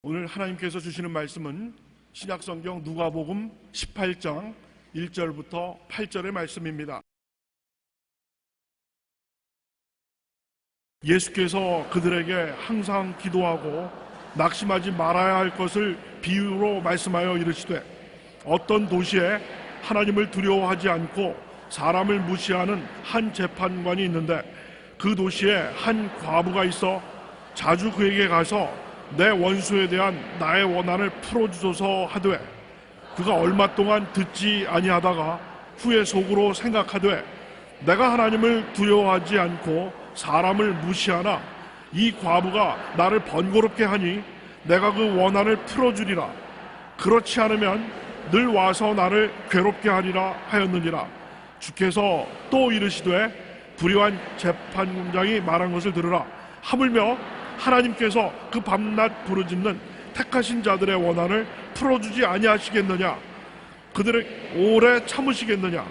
오늘 하나님께서 주시는 말씀은 신약성경 누가복음 18장 1절부터 8절의 말씀입니다. 예수께서 그들에게 항상 기도하고 낙심하지 말아야 할 것을 비유로 말씀하여 이르시되, 어떤 도시에 하나님을 두려워하지 않고 사람을 무시하는 한 재판관이 있는데, 그 도시에 한 과부가 있어 자주 그에게 가서 내 원수에 대한 나의 원한을 풀어주소서 하되, 그가 얼마 동안 듣지 아니하다가 후에 속으로 생각하되, 내가 하나님을 두려워하지 않고 사람을 무시하나 이 과부가 나를 번거롭게 하니 내가 그 원한을 풀어주리라. 그렇지 않으면 늘 와서 나를 괴롭게 하리라 하였느니라. 주께서 또 이르시되, 불의한 재판장이 말한 것을 들으라. 하물며 하나님께서 그 밤낮 부르짖는 택하신 자들의 원한을 풀어주지 아니하시겠느냐? 그들을 오래 참으시겠느냐?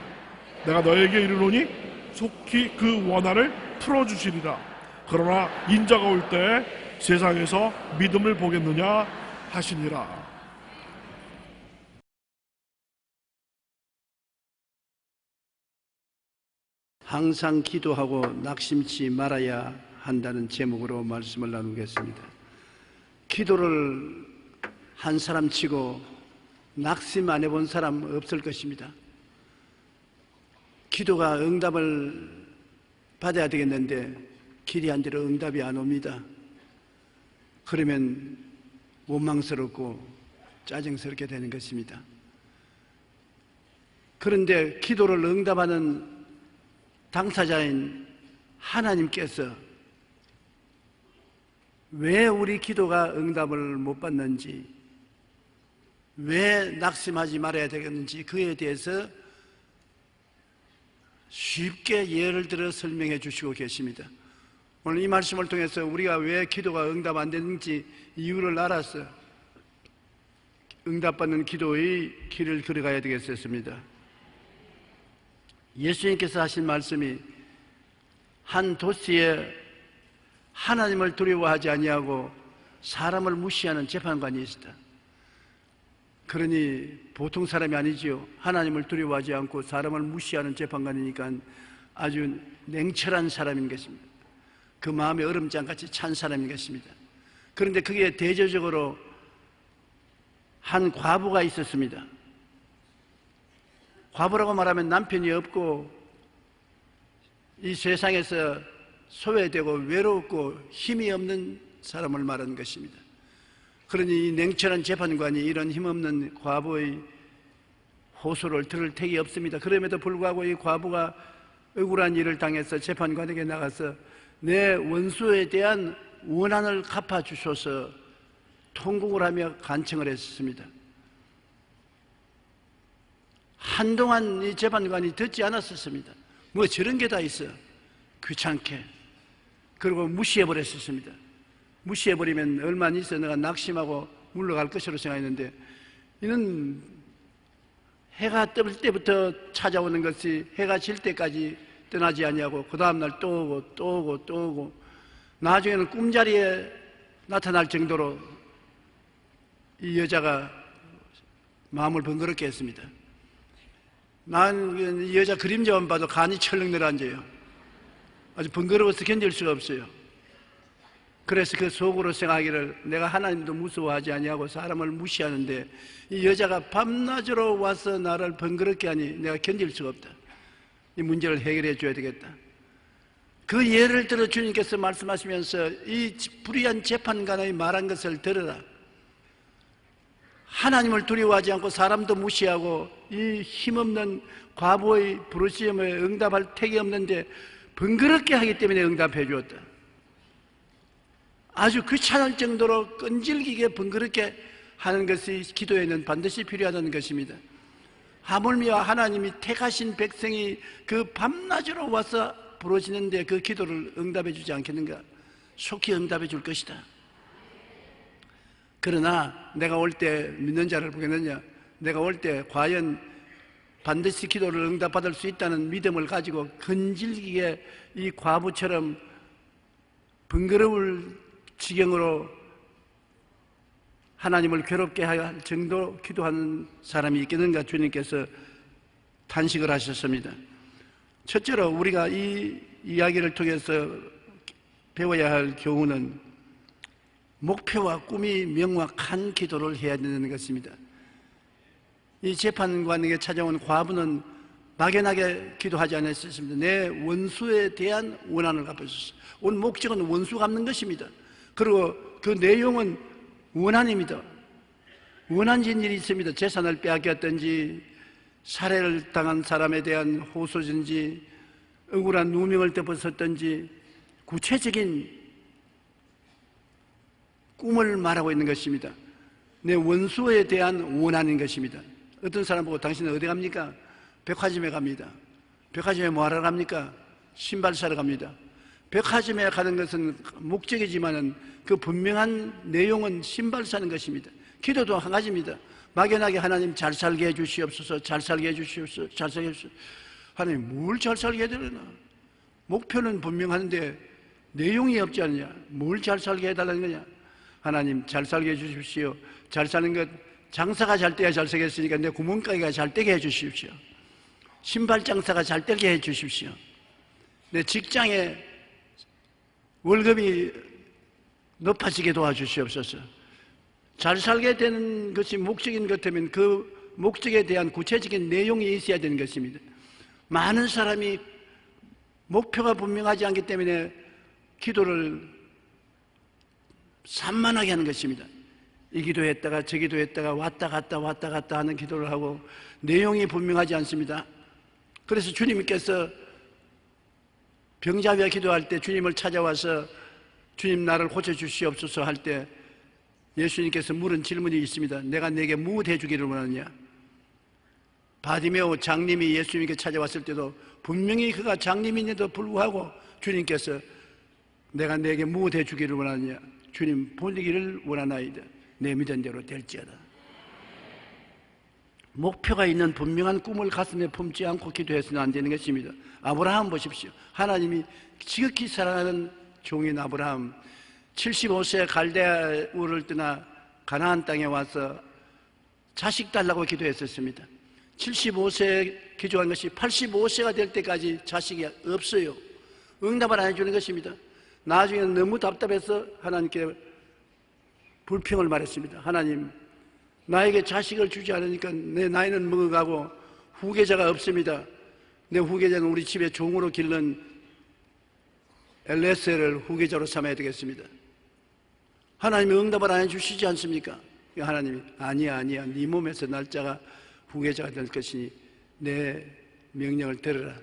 내가 너에게 이르노니 속히 그 원한을 풀어주시리라. 그러나 인자가 올 때에 세상에서 믿음을 보겠느냐 하시니라. 항상 기도하고 낙심치 말아야 한다는 제목으로 말씀을 나누겠습니다. 기도를 한 사람 치고 낙심 안 해본 사람 없을 것입니다. 기도가 응답을 받아야 되겠는데 기리한 대로 응답이 안 옵니다. 그러면 원망스럽고 짜증스럽게 되는 것입니다. 그런데 기도를 응답하는 당사자인 하나님께서 왜 우리 기도가 응답을 못 받는지, 왜 낙심하지 말아야 되겠는지, 그에 대해서 쉽게 예를 들어 설명해 주시고 계십니다. 오늘 이 말씀을 통해서 우리가 왜 기도가 응답 안 되는지 이유를 알아서 응답받는 기도의 길을 걸어가야 되겠습니다. 예수님께서 하신 말씀이, 한 도시에 하나님을 두려워하지 아니하고 사람을 무시하는 재판관이 있었다. 그러니 보통 사람이 아니지요. 하나님을 두려워하지 않고 사람을 무시하는 재판관이니까 아주 냉철한 사람인 것입니다. 그 마음에 얼음장같이 찬 사람인 것입니다. 그런데 그게 대조적으로 한 과부가 있었습니다. 과부라고 말하면 남편이 없고 이 세상에서 소외되고 외롭고 힘이 없는 사람을 말하는 것입니다. 그러니 이 냉철한 재판관이 이런 힘없는 과부의 호소를 들을 택이 없습니다. 그럼에도 불구하고 이 과부가 억울한 일을 당해서 재판관에게 나가서 내 원수에 대한 원한을 갚아주셔서 통곡을 하며 간청을 했습니다. 한동안 이 재판관이 듣지 않았었습니다. 뭐 저런 게 다 있어, 귀찮게. 그리고 무시해버렸습니다. 무시해버리면 얼마 안 있어 내가 낙심하고 물러갈 것으로 생각했는데, 이는 해가 뜰 때부터 찾아오는 것이 해가 질 때까지 떠나지 아니하고 그 다음날 또 오고 또 오고 또 오고, 나중에는 꿈자리에 나타날 정도로 이 여자가 마음을 번거롭게 했습니다. 난 이 여자 그림자만 봐도 간이 철렁 내려앉아요. 아주 번거로워서 견딜 수가 없어요. 그래서 그 속으로 생각하기를, 내가 하나님도 무서워하지 아니하고 사람을 무시하는데 이 여자가 밤낮으로 와서 나를 번거롭게 하니 내가 견딜 수가 없다. 이 문제를 해결해 줘야 되겠다. 그 예를 들어 주님께서 말씀하시면서 이 불의한 재판관의 말한 것을 들으라. 하나님을 두려워하지 않고 사람도 무시하고 이 힘없는 과부의 부르짖음에 응답할 택이 없는데 번거롭게 하기 때문에 응답해 주었다. 아주 귀찮을 정도로 끈질기게 번거롭게 하는 것이 기도에는 반드시 필요하다는 것입니다. 하물며 하나님이 택하신 백성이 그 밤낮으로 와서 부르짖는데 그 기도를 응답해 주지 않겠는가? 속히 응답해 줄 것이다. 그러나 내가 올 때 믿는 자를 보겠느냐? 내가 올 때 과연 반드시 기도를 응답받을 수 있다는 믿음을 가지고 근질기게 이 과부처럼 번거로울 지경으로 하나님을 괴롭게 할 정도 기도하는 사람이 있겠는가 주님께서 탄식을 하셨습니다. 첫째로 우리가 이 이야기를 통해서 배워야 할 교훈은 목표와 꿈이 명확한 기도를 해야 되는 것입니다. 이 재판관에게 찾아온 과부는 막연하게 기도하지 않았습니다. 내 원수에 대한 원한을 갚으셨어요. 온 목적은 원수 갚는 것입니다. 그리고 그 내용은 원한입니다. 원한진 일이 있습니다. 재산을 빼앗겼든지 살해를 당한 사람에 대한 호소든지 억울한 누명을 덮었었든지 구체적인 꿈을 말하고 있는 것입니다. 내 원수에 대한 원한인 것입니다. 어떤 사람 보고 당신은 어디 갑니까? 백화점에 갑니다. 백화점에 뭐 하러 갑니까? 신발 사러 갑니다. 백화점에 가는 것은 목적이지만은 그 분명한 내용은 신발 사는 것입니다. 기도도 한 가지입니다. 막연하게 하나님 잘 살게 해 주시옵소서, 잘 살게 해 주시옵소서, 잘 살게 해 주시옵소서. 하나님 뭘 잘 살게 해달라나? 목표는 분명한데 내용이 없지 않느냐? 뭘 잘 살게 해달라는 거냐? 하나님 잘 살게 해 주십시오. 잘 사는 것, 장사가 잘 돼야 잘 살겠으니까 내 구멍가게가 잘 되게 해 주십시오. 신발 장사가 잘 되게 해 주십시오. 내 직장에 월급이 높아지게 도와주시옵소서. 잘 살게 되는 것이 목적인 것 같으면 그 목적에 대한 구체적인 내용이 있어야 되는 것입니다. 많은 사람이 목표가 분명하지 않기 때문에 기도를 산만하게 하는 것입니다. 이 기도했다가 저 기도했다가 왔다 갔다 하는 기도를 하고 내용이 분명하지 않습니다. 그래서 주님께서 병자위와 기도할 때 주님을 찾아와서 주님 나를 고쳐주시옵소서 할 때 예수님께서 물은 질문이 있습니다. 내가 네게 무엇 해주기를 원하느냐? 바디메오 장님이 예수님께 찾아왔을 때도 분명히 그가 장님인데도 불구하고 주님께서 내가 네게 무엇 해주기를 원하느냐? 주님 보내기를 원하나이다. 내 믿은 대로 될지어다. 목표가 있는 분명한 꿈을 가슴에 품지 않고 기도해서는 안 되는 것입니다. 아브라함 보십시오. 하나님이 지극히 사랑하는 종인 아브라함 75세 갈대아 우를 떠나 가나안 땅에 와서 자식 달라고 기도했었습니다. 75세에 기도한 것이 85세가 될 때까지 자식이 없어요. 응답을 안 해주는 것입니다. 나중에는 너무 답답해서 하나님께 불평을 말했습니다. 하나님, 나에게 자식을 주지 않으니까 내 나이는 먹어가고 후계자가 없습니다. 내 후계자는 우리 집에 종으로 기른 엘레셀을 후계자로 삼아야 되겠습니다. 하나님이 응답을 안 해주시지 않습니까? 하나님이 아니야 네 몸에서 날짜가 후계자가 될 것이니 내 명령을 들으라.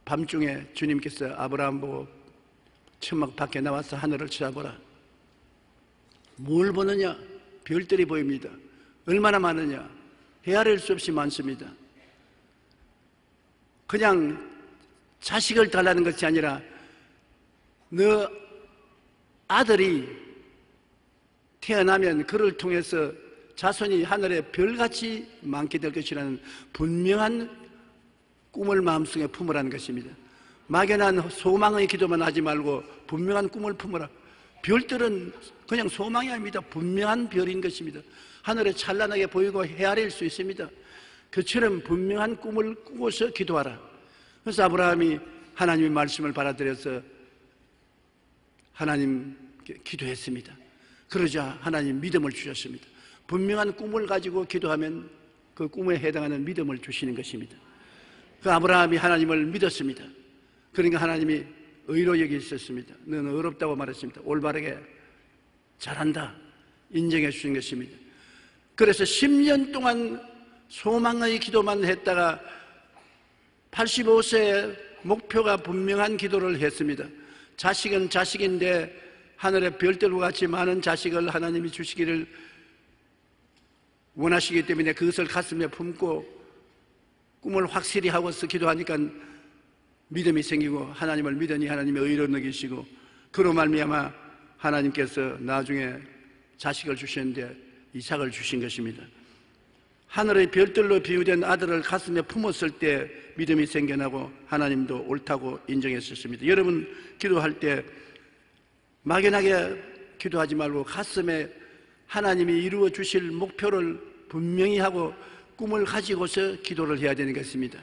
밤중에 주님께서 아브라함 보고 천막 밖에 나와서 하늘을 쳐다보라. 뭘 보느냐? 별들이 보입니다. 얼마나 많으냐? 헤아릴 수 없이 많습니다. 그냥 자식을 달라는 것이 아니라 너 아들이 태어나면 그를 통해서 자손이 하늘에 별같이 많게 될 것이라는 분명한 꿈을 마음속에 품으라는 것입니다. 막연한 소망의 기도만 하지 말고 분명한 꿈을 품으라. 별들은 그냥 소망이 아닙니다. 분명한 별인 것입니다. 하늘에 찬란하게 보이고 헤아릴 수 있습니다. 그처럼 분명한 꿈을 꾸고서 기도하라. 그래서 아브라함이 하나님의 말씀을 받아들여서 하나님께 기도했습니다. 그러자 하나님 믿음을 주셨습니다. 분명한 꿈을 가지고 기도하면 그 꿈에 해당하는 믿음을 주시는 것입니다. 그 아브라함이 하나님을 믿었습니다. 그러니까 하나님이 의로 여기셨습니다. 너는 의롭다고 말했습니다. 올바르게 잘한다 인정해 주신 것입니다. 그래서 10년 동안 소망의 기도만 했다가 85세에 목표가 분명한 기도를 했습니다. 자식은 자식인데 하늘의 별들과 같이 많은 자식을 하나님이 주시기를 원하시기 때문에 그것을 가슴에 품고 꿈을 확실히 하고서 기도하니까 믿음이 생기고 하나님을 믿으니 하나님의 의로 여기시고 그로 말미암아 하나님께서 나중에 자식을 주셨는데 이삭을 주신 것입니다. 하늘의 별들로 비유된 아들을 가슴에 품었을 때 믿음이 생겨나고 하나님도 옳다고 인정했었습니다. 여러분 기도할 때 막연하게 기도하지 말고 가슴에 하나님이 이루어 주실 목표를 분명히 하고 꿈을 가지고서 기도를 해야 되는 것입니다.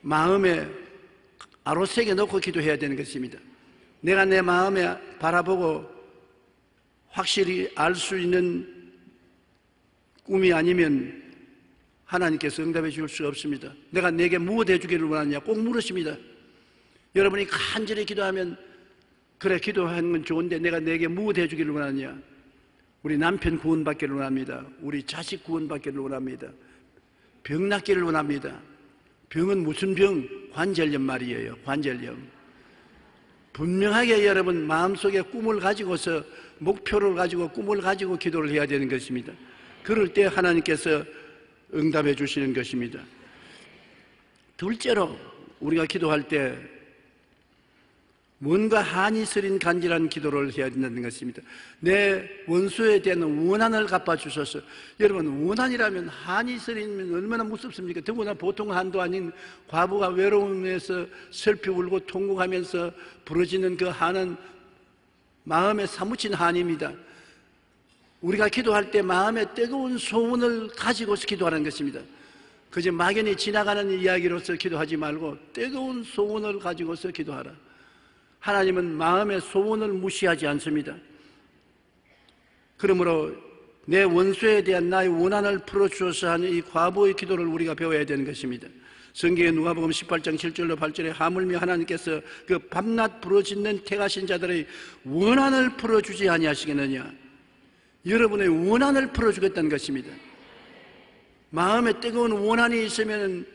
마음에 아로새겨 놓고 기도해야 되는 것입니다. 내가 내 마음에 바라보고 확실히 알 수 있는 꿈이 아니면 하나님께서 응답해 줄 수 없습니다. 내가 내게 무엇 해주기를 원하느냐 꼭 물으십니다. 여러분이 간절히 기도하면 그래 기도하는 건 좋은데 내가 내게 무엇 해주기를 원하느냐. 우리 남편 구원받기를 원합니다. 우리 자식 구원받기를 원합니다. 병 낫기를 원합니다. 병은 무슨 병? 관절염 말이에요. 관절염. 분명하게 여러분 마음속에 꿈을 가지고서 목표를 가지고 꿈을 가지고 기도를 해야 되는 것입니다. 그럴 때 하나님께서 응답해 주시는 것입니다. 둘째로 우리가 기도할 때 뭔가 한이 서린 간절한 기도를 해야 된다는 것입니다. 내 원수에 대한 원한을 갚아주셔서 여러분 원한이라면 한이 서리면 얼마나 무섭습니까? 더구나 보통 한도 아닌 과부가 외로움에서 슬피 울고 통곡하면서 부러지는 그 한은 마음에 사무친 한입니다. 우리가 기도할 때 마음에 뜨거운 소원을 가지고서 기도하는 것입니다. 그저 막연히 지나가는 이야기로서 기도하지 말고 뜨거운 소원을 가지고서 기도하라. 하나님은 마음의 소원을 무시하지 않습니다. 그러므로 내 원수에 대한 나의 원한을 풀어주어서 하는 이 과부의 기도를 우리가 배워야 되는 것입니다. 성경의 누가복음 18장 7절로 8절에 하물며 하나님께서 그 밤낮 부르짖는 택하신 자들의 원한을 풀어주지 아니하시겠느냐. 여러분의 원한을 풀어주겠다는 것입니다. 마음에 뜨거운 원한이 있으면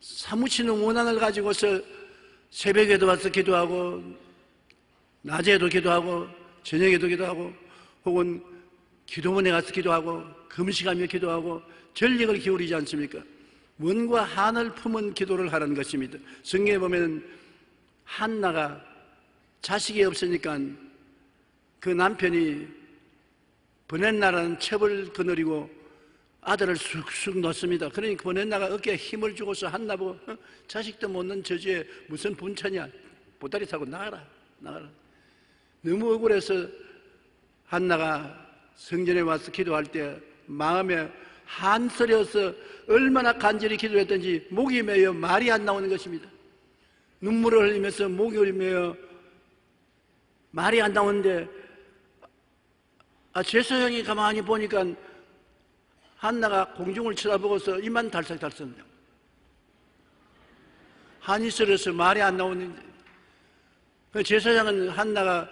사무치는 원한을 가지고서 새벽에도 와서 기도하고 낮에도 기도하고 저녁에도 기도하고 혹은 기도원에 가서 기도하고 금식하며 기도하고 전력을 기울이지 않습니까? 원과 한을 품은 기도를 하라는 것입니다. 성경에 보면 한나가 자식이 없으니까 그 남편이 버넷나라는 첩을 거느리고 아들을 쑥쑥 넣습니다. 그러니까 버넷나가 어깨에 힘을 주고서 한나보고 자식도 못 낳은 저주에 무슨 분차냐 보따리 타고 나가라 나가라. 너무 억울해서 한나가 성전에 와서 기도할 때 마음에 한서려서 얼마나 간절히 기도했던지 목이 메여 말이 안 나오는 것입니다. 눈물을 흘리면서 목이 메여 말이 안 나오는데 제사장이 가만히 보니까 한나가 공중을 쳐다보고서 입만 달싹달싹 한이 서려서 말이 안 나오는데 제사장은 한나가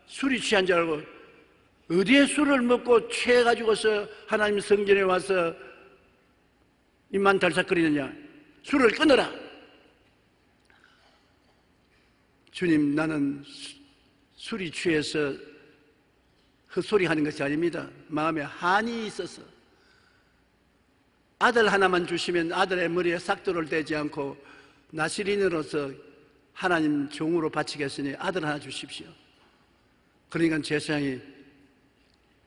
술이 취한 줄 알고 어디에 술을 먹고 취해가지고서 하나님 성전에 와서 입만 달싹거리느냐. 술을 끊어라. 주님, 나는 술이 취해서 헛소리 하는 것이 아닙니다. 마음에 한이 있어서 아들 하나만 주시면 아들의 머리에 싹돌을 떼지 않고 나시린으로서 하나님 종으로 바치겠으니 아들 하나 주십시오. 그러니까 제사장이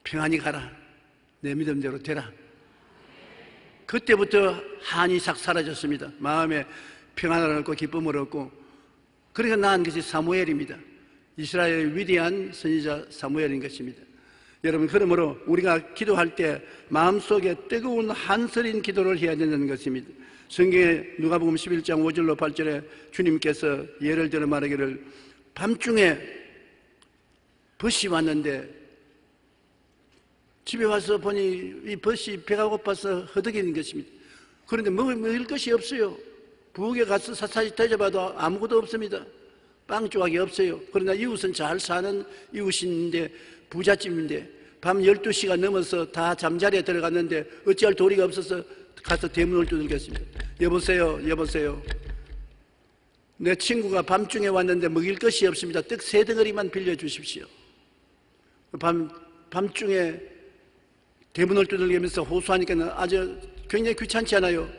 평안히 가라. 내 믿음대로 되라. 그때부터 한이 싹 사라졌습니다. 마음에 평안을 얻고 기쁨을 얻고 그러니까 낳은 것이 사무엘입니다. 이스라엘의 위대한 선지자 사무엘인 것입니다. 여러분 그러므로 우리가 기도할 때 마음속에 뜨거운 한서린 기도를 해야 된다는 것입니다. 성경에 누가복음 11장 5절로 8절에 주님께서 예를 들어 말하기를 밤중에 벗이 왔는데 집에 와서 보니 이 벗이 배가 고파서 허덕이는 것입니다. 그런데 먹을 것이 없어요. 부엌에 가서 샅샅이 뒤져봐도 아무것도 없습니다. 빵 조각이 없어요. 그러나 이웃은 잘 사는 이웃인데 부잣집인데 밤 12시가 넘어서 다 잠자리에 들어갔는데 어찌할 도리가 없어서 가서 대문을 두들겼습니다. 여보세요. 내 친구가 밤중에 왔는데 먹일 것이 없습니다. 떡 3덩어리만 빌려주십시오. 밤중에 대문을 두들기면서 호소하니까 아주 굉장히 귀찮지 않아요.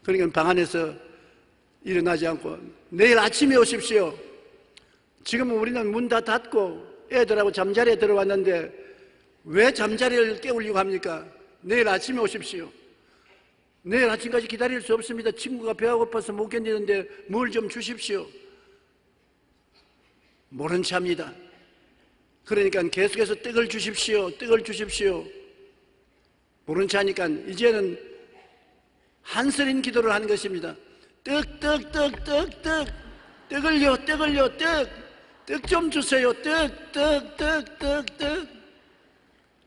그러니까 방 안에서 일어나지 않고 내일 아침에 오십시오. 지금 우리는 문 다 닫고 애들하고 잠자리에 들어왔는데 왜 잠자리를 깨우려고 합니까? 내일 아침에 오십시오. 내일 아침까지 기다릴 수 없습니다. 친구가 배가 고파서 못 견디는데 뭘 좀 주십시오. 모른 체합니다. 그러니까 계속해서 떡을 주십시오. 떡을 주십시오. 모른 체 하니까 이제는 한서린 기도를 하는 것입니다. 떡을요, 떡 좀 주세요. 떡.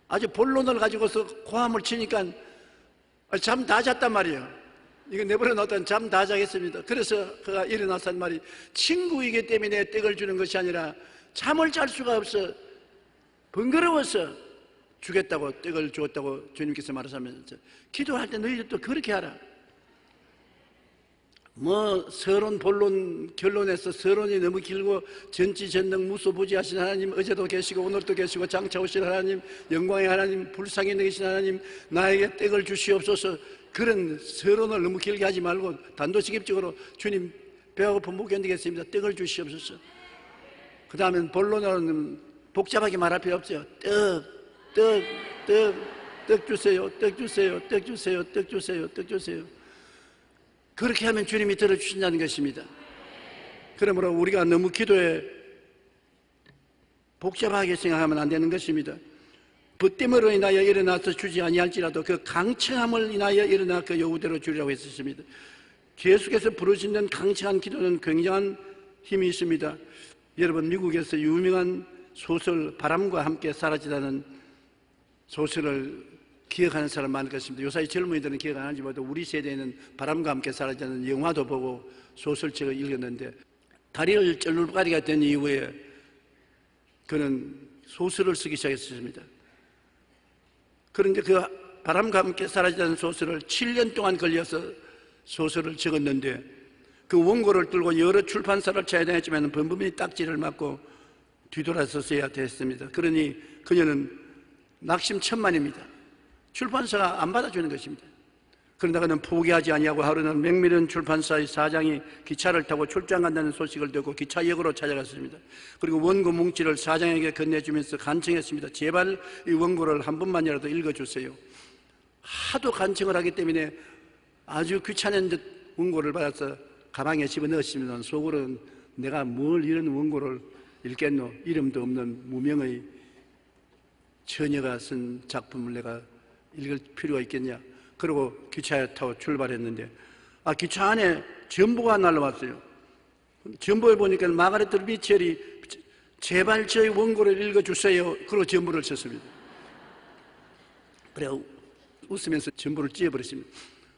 아주 본론을 가지고서 고함을 치니까 잠 다 잤단 말이에요. 이거 내버려 놨다면 잠 다 자겠습니다. 그래서 그가 일어나서 한 말이, 친구이기 때문에 떡을 주는 것이 아니라 잠을 잘 수가 없어 번거로워서 주겠다고 떡을 주었다고 주님께서 말하시면서, 기도할 때 너희들도 그렇게 하라. 서론, 본론, 결론에서 서론이 너무 길고 전지전능 무소부지하신 하나님, 어제도 계시고 오늘도 계시고 장차 오실 하나님, 영광의 하나님, 불쌍히 여기신 하나님, 나에게 떡을 주시옵소서, 그런 서론을 너무 길게 하지 말고 단도직입적으로 주님 배가 고파 못 견디겠습니다. 떡을 주시옵소서. 그 다음엔 본론으로는 복잡하게 말할 필요 없어요. 떡 주세요. 그렇게 하면 주님이 들어주신다는 것입니다. 그러므로 우리가 너무 기도에 복잡하게 생각하면 안 되는 것입니다. 부됨으로 인하여 일어나서 주지 아니할지라도 그 강청함을 인하여 일어나 그 여우대로 주리라고 했었습니다. 계속해서 부르짖는 강청한 기도는 굉장한 힘이 있습니다. 여러분, 미국에서 유명한 소설 바람과 함께 사라지다는 소설을 기억하는 사람 많을 것입니다. 요사이 젊은이들은 기억 안 하지 못해도 우리 세대에는 바람과 함께 사라지다는 영화도 보고 소설책을 읽었는데, 다리를 쩔룩거리게 된 이후에 그는 소설을 쓰기 시작했습니다. 그런데 그 바람과 함께 사라지다는 소설을 7년 동안 걸려서 소설을 적었는데, 그 원고를 들고 여러 출판사를 찾아다녔지만 범범이 딱지를 맞고 뒤돌아서서야 됐습니다. 그러니 그녀는 낙심천만입니다. 출판사가 안 받아주는 것입니다. 그러나 그는 포기하지 아니하고 하루는 맥미런 출판사의 사장이 기차를 타고 출장 간다는 소식을 듣고 기차역으로 찾아갔습니다. 그리고 원고 뭉치를 사장에게 건네주면서 간청했습니다. 제발 이 원고를 한 번만이라도 읽어주세요. 하도 간청을 하기 때문에 아주 귀찮은 듯 원고를 받아서 가방에 집어넣었습니다. 속으로는 내가 뭘 이런 원고를 읽겠노, 이름도 없는 무명의 처녀가 쓴 작품을 내가 읽을 필요가 있겠냐. 그리고 기차에 타고 출발했는데, 기차 안에 전보가 날라왔어요. 전보에 보니까 마가레트 미첼이 제발 저희 원고를 읽어주세요. 그리고 전보를 쳤습니다. 그래 웃으면서 전보를 찢어버렸습니다.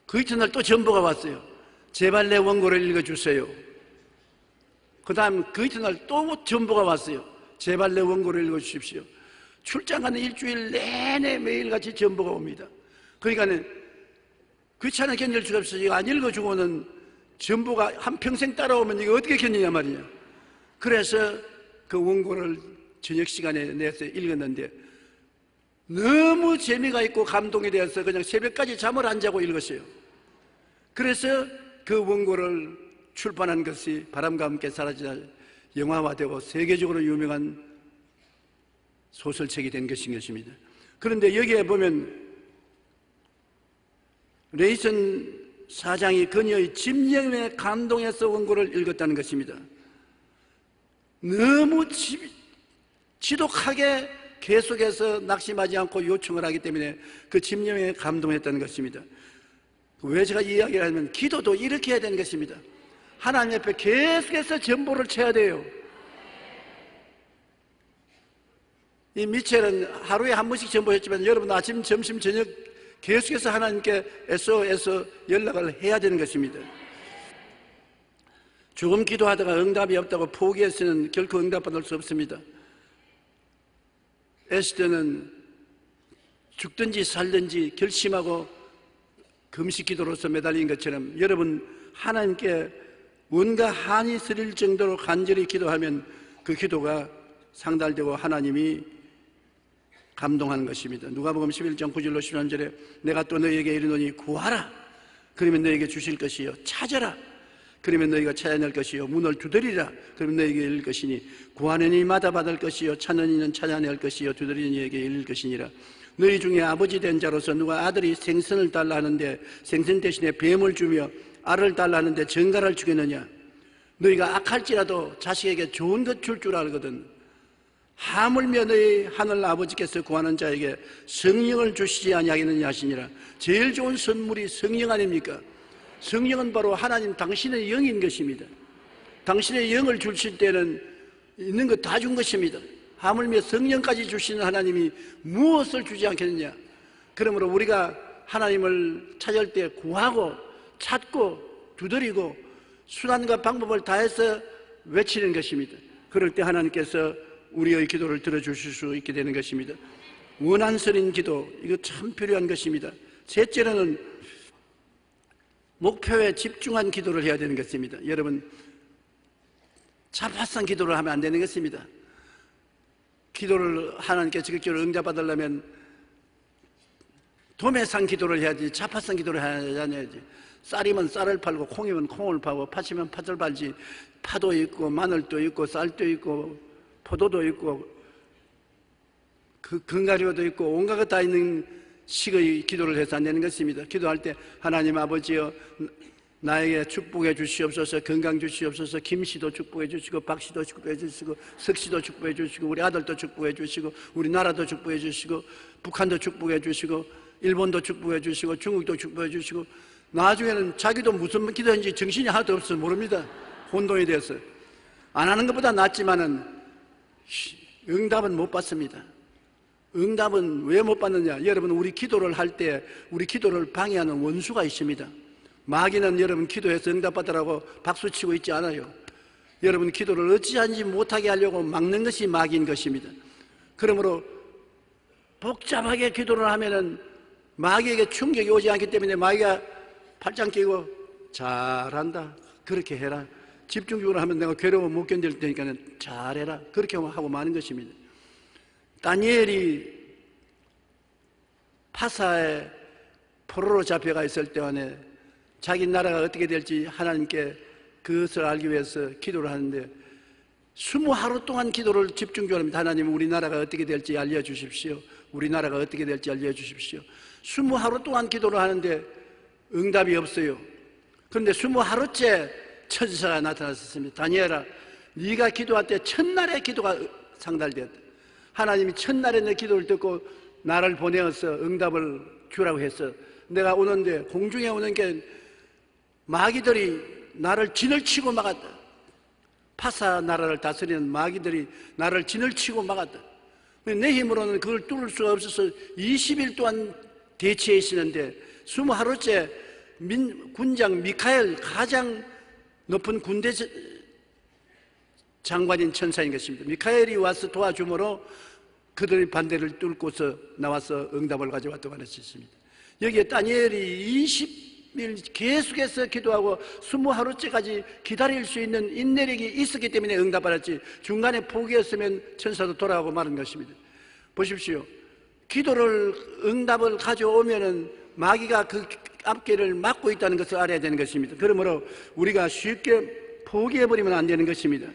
그 이튿날 또 전보가 왔어요. 제발 내 원고를 읽어주세요. 그 다음 그 이튿날 또 전보가 왔어요. 제발 내 원고를 읽어주십시오. 출장 가는 일주일 내내 매일같이 전보가 옵니다. 그러니까 귀찮아 견딜 수가 없어서 이거 안 읽어주고는 전보가 한평생 따라오면 이거 어떻게 견디냐 말이냐. 그래서 그 원고를 저녁 시간에 내서 읽었는데 너무 재미가 있고 감동이 되어서 그냥 새벽까지 잠을 안 자고 읽었어요. 그래서 그 원고를 출판한 것이 바람과 함께 사라지다 영화화되고 세계적으로 유명한 소설책이 된 것입니다. 그런데 여기에 보면 레이슨 사장이 그녀의 집념에 감동해서 원고를 읽었다는 것입니다. 너무 지독하게 계속해서 낙심하지 않고 요청을 하기 때문에 그 집념에 감동했다는 것입니다. 왜 제가 이 이야기를 하면, 기도도 이렇게 해야 되는 것입니다. 하나님 앞에 계속해서 전보를 쳐야 돼요. 이 미첼은 하루에 한 번씩 전보했지만 여러분 아침, 점심, 저녁 계속해서 하나님께 SOS 연락을 해야 되는 것입니다. 조금 기도하다가 응답이 없다고 포기해서는 결코 응답받을 수 없습니다. 에스더는 죽든지 살든지 결심하고 금식 기도로서 매달린 것처럼 여러분 하나님께 뭔가 한이 스릴 정도로 간절히 기도하면 그 기도가 상달되고 하나님이 감동하는 것입니다. 누가복음 11장 9절로 13절에 내가 또 너희에게 이르노니 구하라 그러면 너희에게 주실 것이요, 찾아라 그러면 너희가 찾아낼 것이요, 문을 두드리라 그러면 너희에게 열릴 것이니 구하는 이마다 받을 것이요, 찾는 이는 찾아낼 것이요, 두드리는 이에게 열릴 것이니라. 너희 중에 아버지 된 자로서 누가 아들이 생선을 달라 하는데 생선 대신에 뱀을 주며 알을 달라 하는데 정갈을 주겠느냐? 너희가 악할지라도 자식에게 좋은 것 줄 줄 알거든. 하물며 너희 하늘 아버지께서 구하는 자에게 성령을 주시지 아니하겠느냐 하시니라. 제일 좋은 선물이 성령 아닙니까? 성령은 바로 하나님 당신의 영인 것입니다. 당신의 영을 주실 때는 있는 것 다 준 것입니다. 하물며 성령까지 주시는 하나님이 무엇을 주지 않겠느냐? 그러므로 우리가 하나님을 찾을 때 구하고 찾고 두드리고 수단과 방법을 다해서 외치는 것입니다. 그럴 때 하나님께서 우리의 기도를 들어주실 수 있게 되는 것입니다. 원한스러운 기도, 이거 참 필요한 것입니다. 셋째로는 목표에 집중한 기도를 해야 되는 것입니다. 여러분, 자파상 기도를 하면 안 되는 것입니다. 기도를 하나님께 적극적으로 응답받으려면 도매상 기도를 해야지 자파상 기도를 해야지. 쌀이면 쌀을 팔고 콩이면 콩을 팔고 팥이면 팥을 팔지. 파도 있고 마늘도 있고 쌀도 있고 포도도 있고 견과류도 있고 온갖 것 다 있는 식의 기도를 해서 안 되는 것입니다. 기도할 때 하나님 아버지여 나에게 축복해 주시옵소서, 건강 주시옵소서, 김씨도 축복해 주시고 박씨도 축복해 주시고 석씨도 축복해 주시고 우리 아들도 축복해 주시고 우리 나라도 축복해 주시고 북한도 축복해 주시고 일본도 축복해 주시고 중국도 축복해 주시고 나중에는 자기도 무슨 기도인지 정신이 하나도 없어서 모릅니다. 혼돈이 돼서 안 하는 것보다 낫지만은 응답은 못 받습니다. 응답은 왜 못 받느냐? 여러분, 우리 기도를 할 때 우리 기도를 방해하는 원수가 있습니다. 마귀는 여러분 기도해서 응답받으라고 박수치고 있지 않아요. 여러분 기도를 어찌하는지 못하게 하려고 막는 것이 마귀인 것입니다. 그러므로 복잡하게 기도를 하면은 마귀에게 충격이 오지 않기 때문에 마귀가 팔짱 끼고 잘한다, 그렇게 해라, 집중적으로 하면 내가 괴로워 못 견딜 테니까 잘해라, 그렇게 하고 마는 것입니다. 다니엘이 파사에 포로로 잡혀가 있을 때 안에 자기 나라가 어떻게 될지 하나님께 그것을 알기 위해서 기도를 하는데 20하루 동안 기도를 집중적으로 합니다. 하나님, 우리 나라가 어떻게 될지 알려주십시오. 우리 나라가 어떻게 될지 알려주십시오. 20하루 동안 기도를 하는데 응답이 없어요. 그런데 20하루째 천사가 나타났습니다. 다니엘아, 네가 기도할 때 첫날에 기도가 상달되었다. 하나님이 첫날에 내 기도를 듣고 나를 보내어서 응답을 주라고 했어. 내가 오는데 공중에 오는 게 마귀들이 나를 진을 치고 막았다. 파사 나라를 다스리는 마귀들이 나를 진을 치고 막았다. 내 힘으로는 그걸 뚫을 수가 없어서 20일 동안 대치해 있었는데 20하루째 군장 미카엘, 가장 높은 군대 장관인 천사인 것입니다. 미카엘이 와서 도와주므로 그들의 반대를 뚫고서 나와서 응답을 가져왔다고 하는 것입니다. 여기에 다니엘이 20일 계속해서 기도하고 20하루째까지 기다릴 수 있는 인내력이 있었기 때문에 응답받았지, 중간에 포기했으면 천사도 돌아가고 마는 것입니다. 보십시오. 기도를 응답을 가져오면은 마귀가 그 앞길을 막고 있다는 것을 알아야 되는 것입니다. 그러므로 우리가 쉽게 포기해버리면 안 되는 것입니다.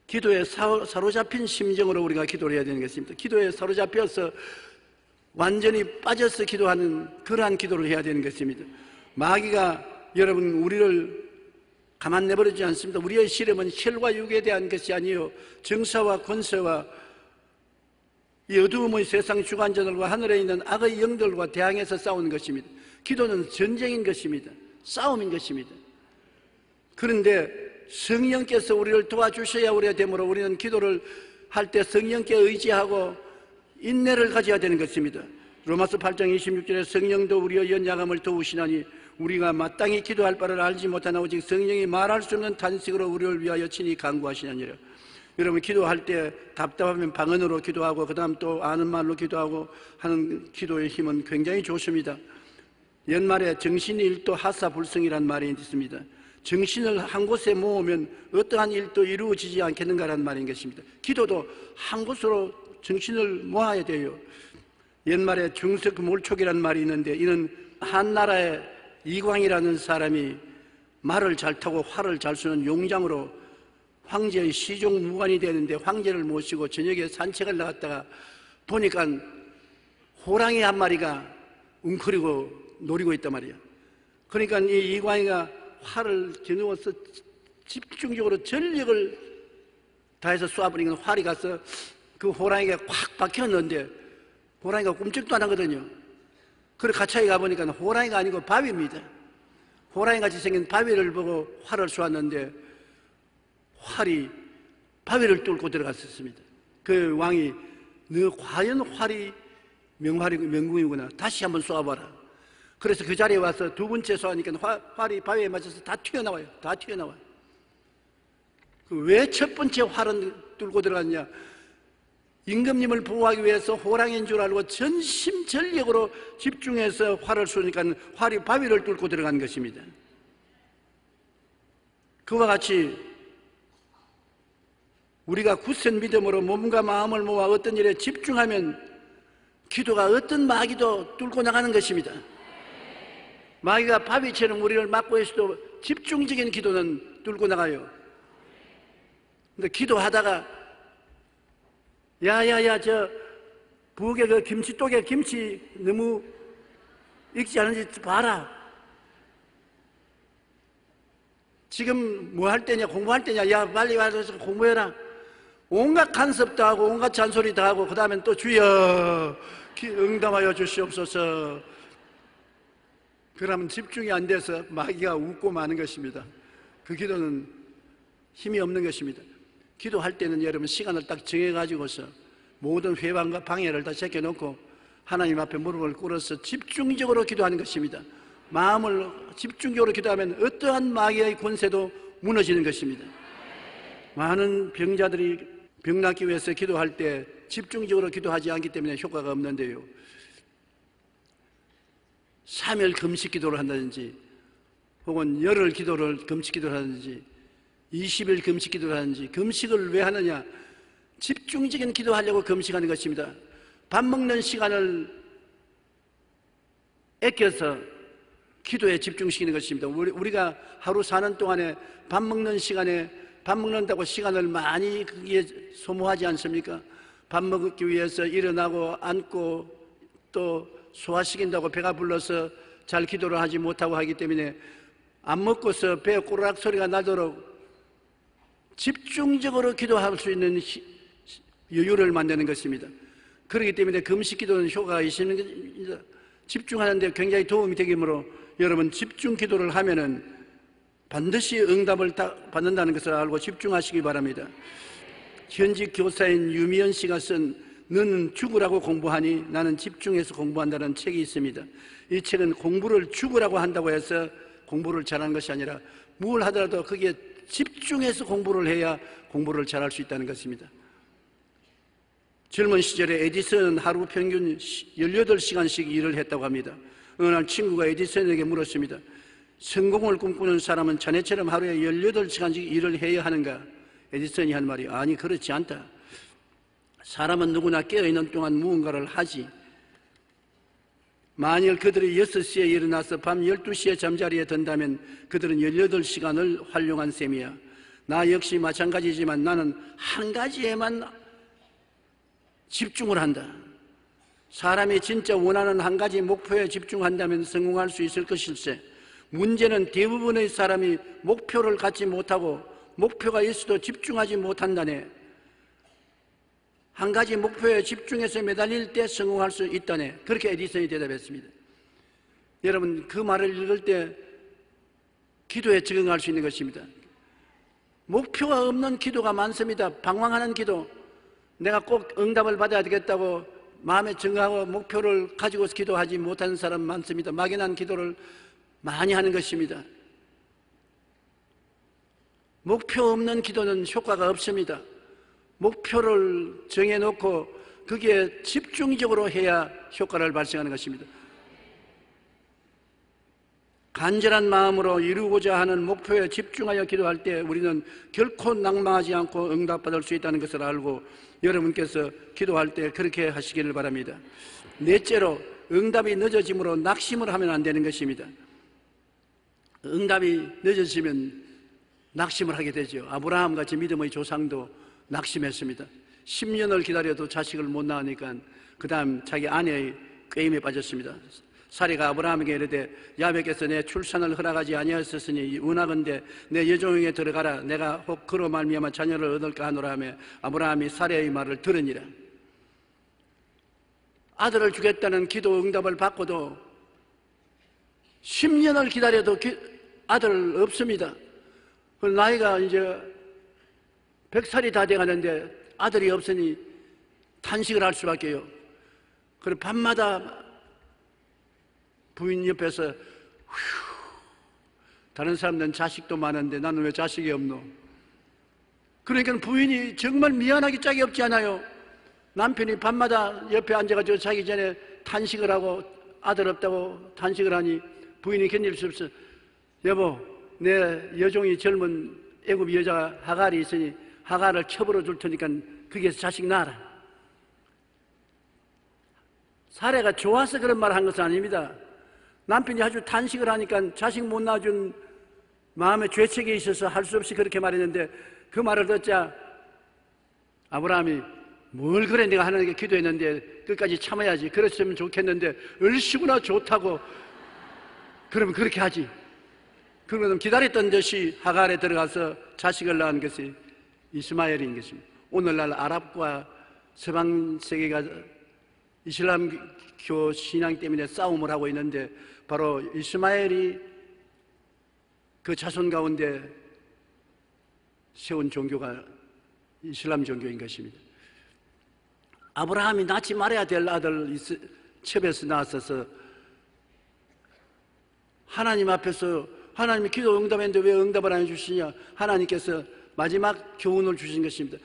기도에 사로잡힌 심정으로 우리가 기도를 해야 되는 것입니다. 기도에 사로잡혀서 완전히 빠져서 기도하는 그러한 기도를 해야 되는 것입니다. 마귀가 여러분 우리를 가만 내버리지 않습니다. 우리의 시름은 혈과 육에 대한 것이 아니요 정사와 권세와 이 어두움의 세상 주관자들과 하늘에 있는 악의 영들과 대항해서 싸우는 것입니다. 기도는 전쟁인 것입니다. 싸움인 것입니다. 그런데 성령께서 우리를 도와주셔야 우리가 되므로 우리는 기도를 할 때 성령께 의지하고 인내를 가져야 되는 것입니다. 로마서 8장 26절에 성령도 우리의 연약함을 도우시나니 우리가 마땅히 기도할 바를 알지 못하나 오직 성령이 말할 수 없는 탄식으로 우리를 위하여 친히 간구하시느니라. 여러분 기도할 때 답답하면 방언으로 기도하고 그 다음 또 아는 말로 기도하고 하는 기도의 힘은 굉장히 좋습니다. 옛말에 정신이 일도 하사불성이라는 말이 있습니다. 정신을 한 곳에 모으면 어떠한 일도 이루어지지 않겠는가라는 말인 것입니다. 기도도 한 곳으로 정신을 모아야 돼요. 옛말에 중석몰촉이라는 말이 있는데 이는 한나라의 이광이라는 사람이 말을 잘 타고 활을 잘 쏘는 용장으로 황제의 시종무관이 되는데 황제를 모시고 저녁에 산책을 나갔다가 보니까 호랑이 한 마리가 웅크리고 노리고 있단 말이야. 그러니까 이 이광이가 활을 겨누어서 집중적으로 전력을 다해서 쏘아버리니까 활이 가서 그 호랑이가 콱 박혔는데 호랑이가 꼼짝도 안 하거든요. 그래 가차에 가보니까 호랑이가 아니고 바위입니다. 호랑이같이 생긴 바위를 보고 활을 쏘았는데 활이 바위를 뚫고 들어갔었습니다. 그 왕이 너 과연 활이 명궁이구나. 다시 한번 쏘아봐라. 그래서 그 자리에 와서 두 번째 쏘니까 활이 바위에 맞아서 다 튀어나와요. 다 튀어나와요. 왜 첫 번째 활은 뚫고 들어갔냐? 임금님을 보호하기 위해서 호랑이인 줄 알고 전심전력으로 집중해서 활을 쏘니까 활이 바위를 뚫고 들어간 것입니다. 그와 같이 우리가 굳센 믿음으로 몸과 마음을 모아 어떤 일에 집중하면 기도가 어떤 마귀도 뚫고 나가는 것입니다. 마귀가 바위처럼 우리를 막고 있어도 집중적인 기도는 뚫고 나가요. 근데 기도하다가 야야야 저 부엌에 그 김치독에 김치 너무 익지 않은지 봐라. 지금 뭐 할 때냐? 공부할 때냐? 야 빨리 와서 공부해라. 온갖 간섭도 하고 온갖 잔소리도 하고 그 다음엔 또 주여 응답하여 주시옵소서. 그러면 집중이 안 돼서 마귀가 웃고 마는 것입니다. 그 기도는 힘이 없는 것입니다. 기도할 때는 여러분 시간을 딱 정해가지고서 모든 회방과 방해를 다 제껴놓고 하나님 앞에 무릎을 꿇어서 집중적으로 기도하는 것입니다. 마음을 집중적으로 기도하면 어떠한 마귀의 권세도 무너지는 것입니다. 많은 병자들이 병 낫기 위해서 기도할 때 집중적으로 기도하지 않기 때문에 효과가 없는데요, 3일 금식 기도를 한다든지 혹은 열흘 기도를 금식 기도를 하든지 20일 금식 기도를 하든지, 금식을 왜 하느냐? 집중적인 기도하려고 금식하는 것입니다. 밥 먹는 시간을 아껴서 기도에 집중시키는 것입니다. 우리가 하루 사는 동안에 밥 먹는 시간에 밥 먹는다고 시간을 많이 거기에 소모하지 않습니까? 밥 먹기 위해서 일어나고 앉고 또 소화시킨다고 배가 불러서 잘 기도를 하지 못하고 하기 때문에 안 먹고서 배 꼬르락 소리가 나도록 집중적으로 기도할 수 있는 여유를 만드는 것입니다. 그렇기 때문에 금식 기도는 효과가 있는 것입니다. 집중하는 데 굉장히 도움이 되기므로 여러분 집중 기도를 하면은 반드시 응답을 받는다는 것을 알고 집중하시기 바랍니다. 현직 교사인 유미연 씨가 쓴 너는 죽으라고 공부하니 나는 집중해서 공부한다는 책이 있습니다. 이 책은 공부를 죽으라고 한다고 해서 공부를 잘하는 것이 아니라 뭘 하더라도 거기에 집중해서 공부를 해야 공부를 잘할 수 있다는 것입니다. 젊은 시절에 에디슨은 하루 평균 18시간씩 일을 했다고 합니다. 어느 날 친구가 에디슨에게 물었습니다. 성공을 꿈꾸는 사람은 자네처럼 하루에 18시간씩 일을 해야 하는가? 에디슨이 한 말이 아니 그렇지 않다. 사람은 누구나 깨어있는 동안 무언가를 하지. 만일 그들이 6시에 일어나서 밤 12시에 잠자리에 든다면 그들은 18시간을 활용한 셈이야. 나 역시 마찬가지지만 나는 한 가지에만 집중을 한다. 사람이 진짜 원하는 한 가지 목표에 집중한다면 성공할 수 있을 것일세. 문제는 대부분의 사람이 목표를 갖지 못하고 목표가 있어도 집중하지 못한다네. 한 가지 목표에 집중해서 매달릴 때 성공할 수 있다네. 그렇게 에디슨이 대답했습니다. 여러분 그 말을 읽을 때 기도에 적응할 수 있는 것입니다. 목표가 없는 기도가 많습니다. 방황하는 기도, 내가 꼭 응답을 받아야 되겠다고 마음에 정하고 목표를 가지고서 기도하지 못하는 사람 많습니다. 막연한 기도를 많이 하는 것입니다. 목표 없는 기도는 효과가 없습니다. 목표를 정해놓고 거기에 집중적으로 해야 효과를 발생하는 것입니다. 간절한 마음으로 이루고자 하는 목표에 집중하여 기도할 때 우리는 결코 낭망하지 않고 응답받을 수 있다는 것을 알고 여러분께서 기도할 때 그렇게 하시기를 바랍니다. 넷째로 응답이 늦어짐으로 낙심을 하면 안 되는 것입니다. 응답이 늦어지면 낙심을 하게 되죠. 아브라함같이 믿음의 조상도 낙심했습니다. 10년을 기다려도 자식을 못 낳으니까 그 다음 자기 아내의 꾀임에 빠졌습니다. 사례가 아브라함에게 이르되 야훼께서 내 출산을 허락하지 아니하였으니 원하건대 내 여종에게 들어가라. 내가 혹 그로 말미암아 자녀를 얻을까 하노라 하며 아브라함이 사례의 말을 들으니라. 아들을 주겠다는 기도 응답을 받고도 10년을 기다려도 아들 없습니다. 나이가 이제 100살이 다 돼가는데 아들이 없으니 탄식을 할 수밖에요. 그리고 밤마다 부인 옆에서 다른 사람들은 자식도 많은데 나는 왜 자식이 없노? 그러니까 부인이 정말 미안하기 짝이 없지 않아요. 남편이 밤마다 옆에 앉아가지고 자기 전에 탄식을 하고 아들 없다고 탄식을 하니 부인이 견딜 수 없어. 여보, 내 여종이 젊은 애굽 여자 하갈이 있으니 하갈을 쳐버려 줄 테니까 거기에서 자식 낳아라. 사례가 좋아서 그런 말을 한 것은 아닙니다. 남편이 아주 탄식을 하니까 자식 못 낳아준 마음에 죄책이 있어서 할 수 없이 그렇게 말했는데 그 말을 듣자 아브라함이 뭘 그래 내가 하나님께 기도했는데 끝까지 참아야지. 그랬으면 좋겠는데 얼씨구나 좋다고 그러면 그렇게 하지. 그러면 기다렸던 듯이 하갈에 들어가서 자식을 낳은 것이 이스마엘인 것입니다. 오늘날 아랍과 서방 세계가 이슬람교 신앙 때문에 싸움을 하고 있는데 바로 이스마엘이 그 자손 가운데 세운 종교가 이슬람 종교인 것입니다. 아브라함이 낳지 말아야 될 아들 첩에서 낳았어서 하나님 앞에서 하나님이 기도 응답했는데 왜 응답을 안 해주시냐. 하나님께서 마지막 교훈을 주신 것입니다.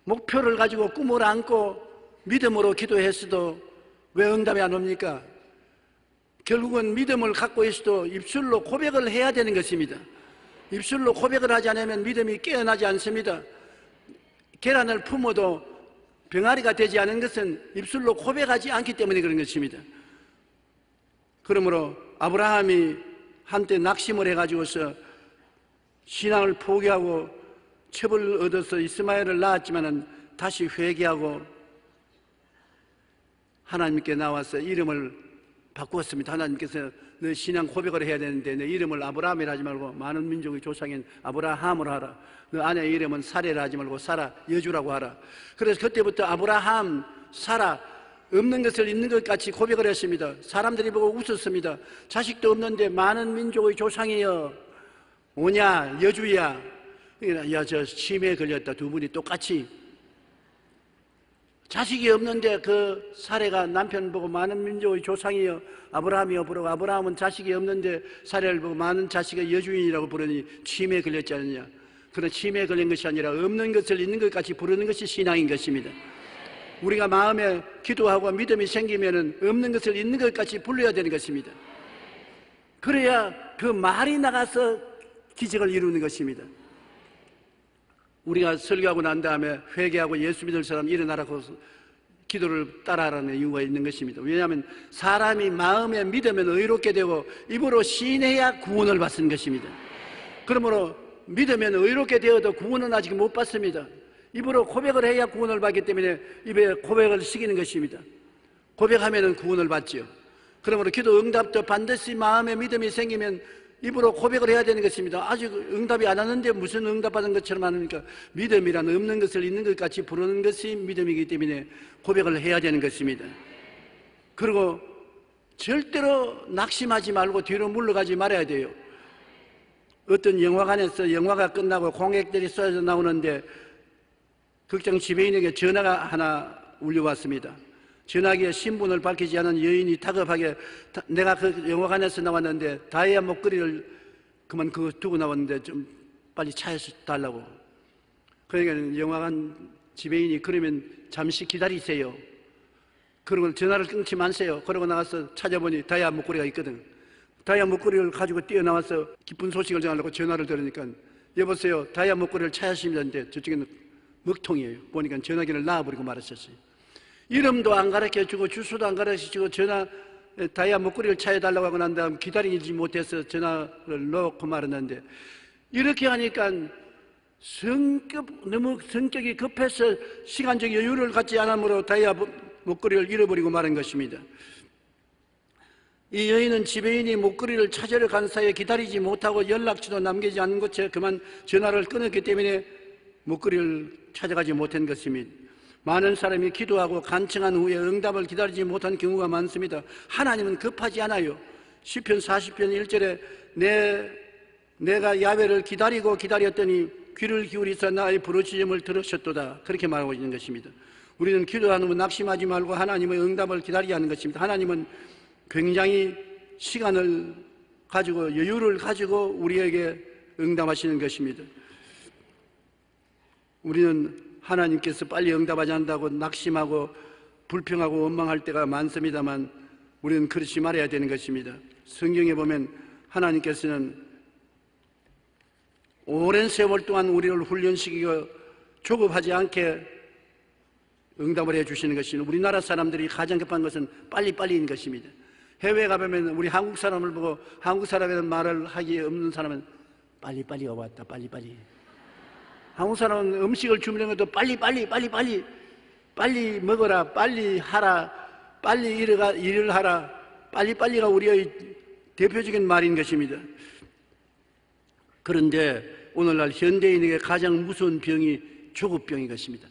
목표를 가지고 꿈을 안고 믿음으로 기도했어도 왜 응답이 안 옵니까? 결국은 믿음을 갖고 있어도 입술로 고백을 해야 되는 것입니다. 입술로 고백을 하지 않으면 믿음이 깨어나지 않습니다. 계란을 품어도 병아리가 되지 않은 것은 입술로 고백하지 않기 때문에 그런 것입니다. 그러므로 아브라함이 한때 낙심을 해가지고서 신앙을 포기하고 첩을 얻어서 이스마엘을 낳았지만은 다시 회개하고 하나님께 나와서 이름을 바꾸었습니다. 하나님께서 너 신앙 고백을 해야 되는데 내 이름을 아브라함이라 하지 말고 많은 민족의 조상인 아브라함으로 하라. 너 아내의 이름은 사레라 하지 말고 사라 여주라고 하라. 그래서 그때부터 아브라함, 사라 없는 것을 있는 것 같이 고백을 했습니다. 사람들이 보고 웃었습니다. 자식도 없는데 많은 민족의 조상이여 오냐 여주야. 야, 저 치매에 걸렸다. 두 분이 똑같이 자식이 없는데 그 사례가 남편 보고 많은 민족의 조상이여 아브라함이여 부르고 아브라함은 자식이 없는데 사례를 보고 많은 자식의 여주인이라고 부르니 치매에 걸렸지 않느냐. 그런 치매에 걸린 것이 아니라 없는 것을 있는 것 같이 부르는 것이 신앙인 것입니다. 우리가 마음에 기도하고 믿음이 생기면은 없는 것을 있는 것 같이 불러야 되는 것입니다. 그래야 그 말이 나가서 기적을 이루는 것입니다. 우리가 설교하고 난 다음에 회개하고 예수 믿을 사람 일어나라고 기도를 따라하라는 이유가 있는 것입니다. 왜냐하면 사람이 마음에 믿으면 의롭게 되고 입으로 시인해야 구원을 받는 것입니다. 그러므로 믿으면 의롭게 되어도 구원은 아직 못 받습니다. 입으로 고백을 해야 구원을 받기 때문에 입에 고백을 시키는 것입니다. 고백하면 구원을 받죠. 그러므로 기도 응답도 반드시 마음에 믿음이 생기면 입으로 고백을 해야 되는 것입니다. 아직 응답이 안 하는데 무슨 응답받은 것처럼 하니까 믿음이란 없는 것을 있는 것 같이 부르는 것이 믿음이기 때문에 고백을 해야 되는 것입니다. 그리고 절대로 낙심하지 말고 뒤로 물러가지 말아야 돼요. 어떤 영화관에서 영화가 끝나고 공객들이 쏟아져 나오는데 극장 지배인에게 전화가 하나 울려왔습니다. 전화기에 신분을 밝히지 않은 여인이 다급하게 내가 그 영화관에서 나왔는데 다이아 목걸이를 그만 그거 두고 나왔는데 좀 빨리 차에서 달라고. 그러니까 영화관 지배인이 그러면 잠시 기다리세요. 그러고 전화를 끊지 마세요. 그러고 나가서 찾아보니 다이아 목걸이가 있거든. 다이아 목걸이를 가지고 뛰어나와서 기쁜 소식을 전하려고 전화를 들으니까 여보세요 다이아 목걸이를 찾으시는데 저쪽에는 먹통이에요. 보니까 전화기를 놔버리고 말았었어요. 이름도 안 가르쳐주고 주소도 안 가르쳐주고 다이아 목걸이를 찾아달라고 하고 난 다음 기다리지 못해서 전화를 놓고 말았는데 이렇게 하니까 너무 성격이 급해서 시간적 여유를 갖지 않으므로 다이아 목걸이를 잃어버리고 말은 것입니다. 이 여인은 지배인이 목걸이를 찾으러 간 사이에 기다리지 못하고 연락처도 남기지 않은 것에 그만 전화를 끊었기 때문에 목걸이를 찾아가지 못한 것입니다. 많은 사람이 기도하고 간청한 후에 응답을 기다리지 못한 경우가 많습니다. 하나님은 급하지 않아요. 시편 40편 1절에 내가 야훼를 기다리고 기다렸더니 귀를 기울이사 나의 부르짖음을 들으셨도다, 그렇게 말하고 있는 것입니다. 우리는 기도하는 후 낙심하지 말고 하나님의 응답을 기다려야 하는 것입니다. 하나님은 굉장히 시간을 가지고 여유를 가지고 우리에게 응답하시는 것입니다. 우리는 하나님께서 빨리 응답하지 않는다고 낙심하고 불평하고 원망할 때가 많습니다만 우리는 그렇지 말아야 되는 것입니다. 성경에 보면 하나님께서는 오랜 세월 동안 우리를 훈련시키고 조급하지 않게 응답을 해주시는 것입니다. 우리나라 사람들이 가장 급한 것은 빨리빨리인 것입니다. 해외에 가보면 우리 한국 사람을 보고 한국 사람이라는 말을 하기 없는 사람은 빨리빨리 왔다, 빨리빨리. 한국 사람은 음식을 주문한 것도 빨리 먹어라, 빨리 하라, 빨리 일을 하라, 빨리빨리가 우리의 대표적인 말인 것입니다. 그런데 오늘날 현대인에게 가장 무서운 병이 조급병인 것입니다.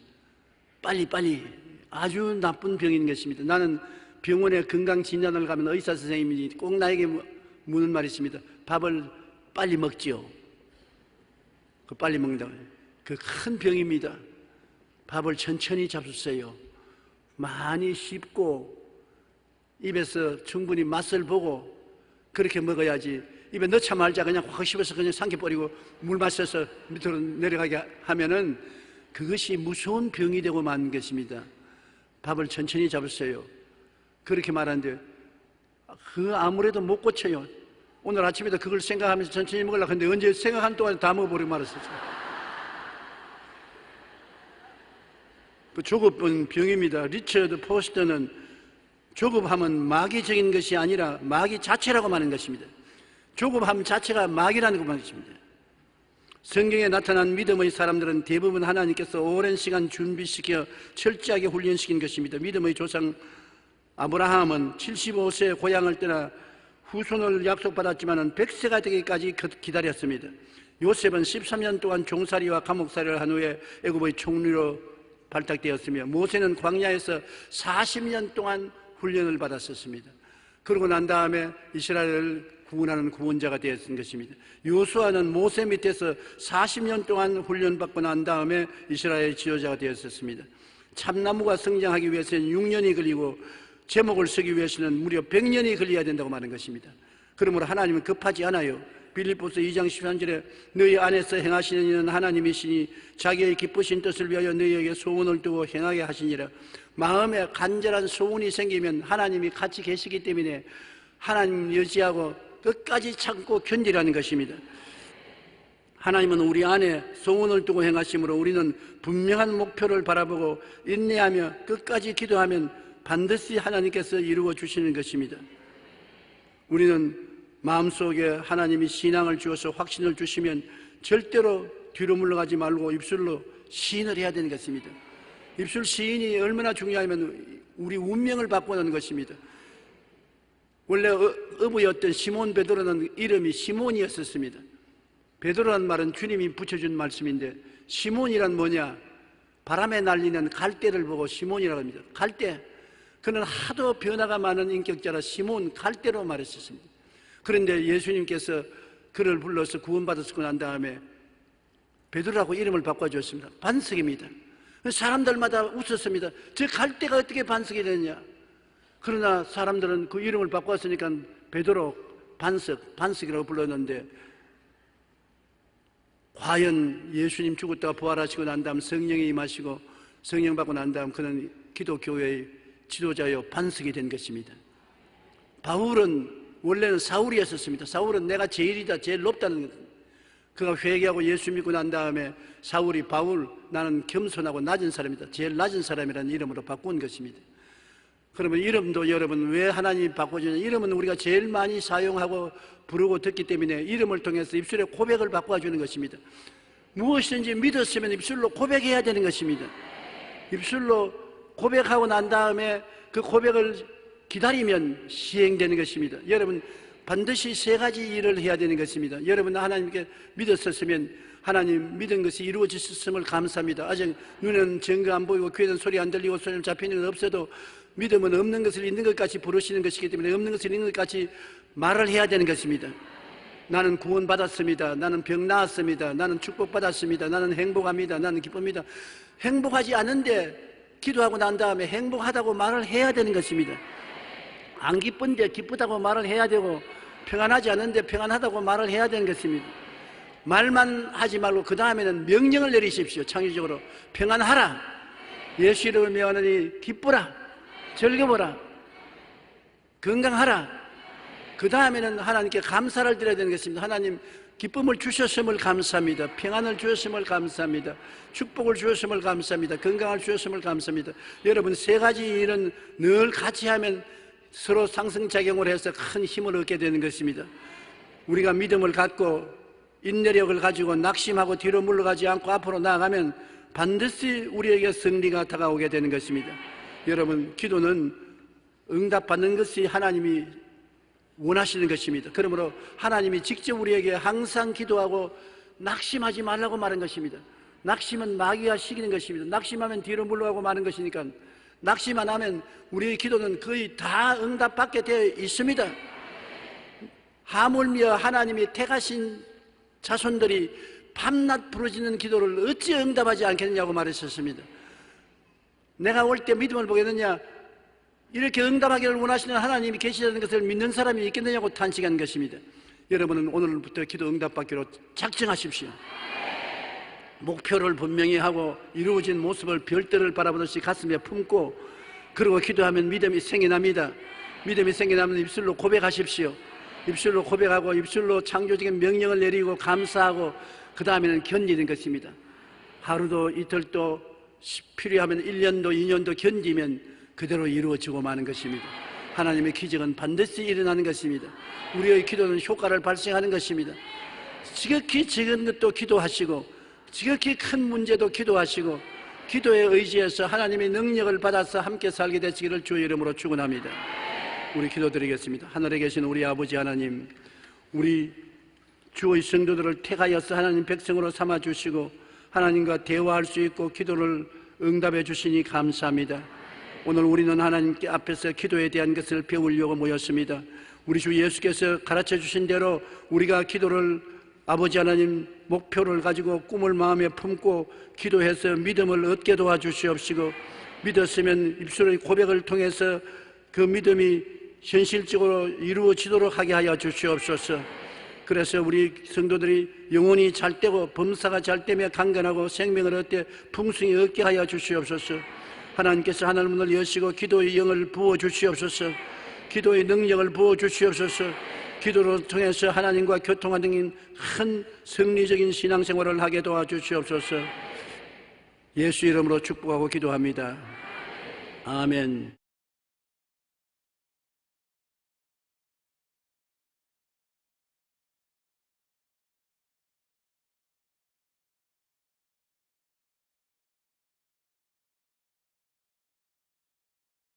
빨리빨리, 아주 나쁜 병인 것입니다. 나는 병원에 건강진단을 가면 의사 선생님이 꼭 나에게 묻는 말이 있습니다. 밥을 빨리 먹지요. 그 빨리 먹는다고. 그 큰 병입니다. 밥을 천천히 잡수세요. 많이 씹고 입에서 충분히 맛을 보고 그렇게 먹어야지 입에 넣자 말자 그냥 확 씹어서 그냥 삼켜버리고 물 마셔서 밑으로 내려가게 하면은 그것이 무서운 병이 되고 마는 것입니다. 밥을 천천히 잡으세요. 그렇게 말하는데 아무래도 못 고쳐요. 오늘 아침에도 그걸 생각하면서 천천히 먹으려고 했는데 언제 생각한 동안 다 먹어버리고 말았어요. 그 조급은 병입니다. 리처드 포스터는 조급함은 마귀적인 것이 아니라 마귀 자체라고 말하는 것입니다. 조급함 자체가 마귀라는 것입니다. 성경에 나타난 믿음의 사람들은 대부분 하나님께서 오랜 시간 준비시켜 철저하게 훈련시킨 것입니다. 믿음의 조상 아브라함은 75세에 고향을 떠나 후손을 약속받았지만 100세가 되기까지 기다렸습니다. 요셉은 13년 동안 종살이와 감옥살이를 한 후에 애굽의 총리로 발탁되었으며 모세는 광야에서 40년 동안 훈련을 받았었습니다. 그러고 난 다음에 이스라엘을 구원하는 구원자가 되었던 것입니다. 요수아는 모세 밑에서 40년 동안 훈련받고 난 다음에 이스라엘 지도자가 되었었습니다. 참나무가 성장하기 위해서는 6년이 걸리고 제목을 쓰기 위해서는 무려 100년이 걸려야 된다고 말하는 것입니다. 그러므로 하나님은 급하지 않아요. 빌립보서 2장 13절에 너희 안에서 행하시는 이는 하나님이시니 자기의 기쁘신 뜻을 위하여 너희에게 소원을 두고 행하게 하시니라. 마음에 간절한 소원이 생기면 하나님이 같이 계시기 때문에 하나님 의지하고 끝까지 참고 견디라는 것입니다. 하나님은 우리 안에 소원을 두고 행하심으로 우리는 분명한 목표를 바라보고 인내하며 끝까지 기도하면 반드시 하나님께서 이루어 주시는 것입니다. 우리는 마음속에 하나님이 신앙을 주어서 확신을 주시면 절대로 뒤로 물러가지 말고 입술로 시인을 해야 되는 것입니다. 입술 시인이 얼마나 중요하면 우리 운명을 바꾸는 것입니다. 원래 어부였던 시몬 베드로는 이름이 시몬이었었습니다. 베드로라는 말은 주님이 붙여준 말씀인데 시몬이란 뭐냐? 바람에 날리는 갈대를 보고 시몬이라고 합니다. 갈대. 그는 하도 변화가 많은 인격자라 시몬 갈대로 말했었습니다. 그런데 예수님께서 그를 불러서 구원받았고 난 다음에 베드로라고 이름을 바꿔주었습니다. 반석입니다. 사람들마다 웃었습니다. 저 갈대가 어떻게 반석이 되느냐? 그러나 사람들은 그 이름을 바꿨으니까 베드로 반석이라고 불렀는데 과연 예수님 죽었다가 부활하시고 난 다음 성령이 임하시고 성령 받고 난 다음 그는 기독교회의 지도자요 반석이 된 것입니다. 바울은 원래는 사울이었었습니다. 사울은 내가 제일이다, 제일 높다는 것. 그가 회개하고 예수 믿고 난 다음에 사울이 바울, 나는 겸손하고 낮은 사람이다, 제일 낮은 사람이라는 이름으로 바꾼 것입니다. 그러면 이름도 여러분 왜 하나님이 바꿔주냐? 이름은 우리가 제일 많이 사용하고 부르고 듣기 때문에 이름을 통해서 입술에 고백을 바꿔주는 것입니다. 무엇이든지 믿었으면 입술로 고백해야 되는 것입니다. 입술로 고백하고 난 다음에 그 고백을 기다리면 시행되는 것입니다. 여러분 반드시 세 가지 일을 해야 되는 것입니다. 여러분 하나님께 믿었었으면 하나님 믿은 것이 이루어졌음을 감사합니다. 아직 눈은 증거 안 보이고 귀에는 소리 안 들리고 손에 잡히는 건 없어도 믿음은 없는 것을 있는 것 같이 부르시는 것이기 때문에 없는 것을 있는 것 같이 말을 해야 되는 것입니다. 나는 구원받았습니다. 나는 병 나았습니다. 나는 축복받았습니다. 나는 행복합니다. 나는 기쁩니다. 행복하지 않은데 기도하고 난 다음에 행복하다고 말을 해야 되는 것입니다. 안 기쁜데 기쁘다고 말을 해야 되고 평안하지 않은데 평안하다고 말을 해야 되는 것입니다. 말만 하지 말고 그 다음에는 명령을 내리십시오. 창의적으로 평안하라. 예수 이름을 명하노니 기쁘라. 즐거워라. 건강하라. 그 다음에는 하나님께 감사를 드려야 되는 것입니다. 하나님 기쁨을 주셨음을 감사합니다. 평안을 주셨음을 감사합니다. 축복을 주셨음을 감사합니다. 건강을 주셨음을 감사합니다. 여러분 세 가지 일은 늘 같이 하면 서로 상승작용을 해서 큰 힘을 얻게 되는 것입니다. 우리가 믿음을 갖고 인내력을 가지고 낙심하고 뒤로 물러가지 않고 앞으로 나아가면 반드시 우리에게 승리가 다가오게 되는 것입니다. 여러분 기도는 응답받는 것이 하나님이 원하시는 것입니다. 그러므로 하나님이 직접 우리에게 항상 기도하고 낙심하지 말라고 말한 것입니다. 낙심은 마귀가 시키는 것입니다. 낙심하면 뒤로 물러가고 마는 것이니까 낙심 안 하면 우리의 기도는 거의 다 응답받게 되어 있습니다. 하물며 하나님이 택하신 자손들이 밤낮 부르짖는 기도를 어찌 응답하지 않겠느냐고 말했었습니다. 내가 올 때 믿음을 보겠느냐, 이렇게 응답하기를 원하시는 하나님이 계시다는 것을 믿는 사람이 있겠느냐고 탄식한 것입니다. 여러분은 오늘부터 기도 응답받기로 작정하십시오. 목표를 분명히 하고 이루어진 모습을 별들을 바라보듯이 가슴에 품고 그리고 기도하면 믿음이 생겨납니다. 믿음이 생겨나면 입술로 고백하십시오. 입술로 고백하고 입술로 창조적인 명령을 내리고 감사하고 그 다음에는 견디는 것입니다. 하루도 이틀도 필요하면 1년도 2년도 견디면 그대로 이루어지고 마는 것입니다. 하나님의 기적은 반드시 일어나는 것입니다. 우리의 기도는 효과를 발생하는 것입니다. 지극히 작은 것도 기도하시고 지극히 큰 문제도 기도하시고 기도에 의지해서 하나님의 능력을 받아서 함께 살게 되시기를 주의 이름으로 축원합니다. 우리 기도드리겠습니다. 하늘에 계신 우리 아버지 하나님, 우리 주의 성도들을 택하여서 하나님 백성으로 삼아주시고 하나님과 대화할 수 있고 기도를 응답해 주시니 감사합니다. 오늘 우리는 하나님께 앞에서 기도에 대한 것을 배우려고 모였습니다. 우리 주 예수께서 가르쳐 주신 대로 우리가 기도를 아버지 하나님 목표를 가지고 꿈을 마음에 품고 기도해서 믿음을 얻게 도와주시옵시고 믿었으면 입술의 고백을 통해서 그 믿음이 현실적으로 이루어지도록 하게 하여 주시옵소서. 그래서 우리 성도들이 영혼이 잘 되고 범사가 잘 되며 강건하고 생명을 얻되 풍성히 얻게 하여 주시옵소서. 하나님께서 하늘 문을 여시고 기도의 영을 부어 주시옵소서. 기도의 능력을 부어 주시옵소서. 기도를 통해서 하나님과 교통하는 큰 승리적인 신앙생활을 하게 도와주시옵소서. 예수 이름으로 축복하고 기도합니다. 아멘.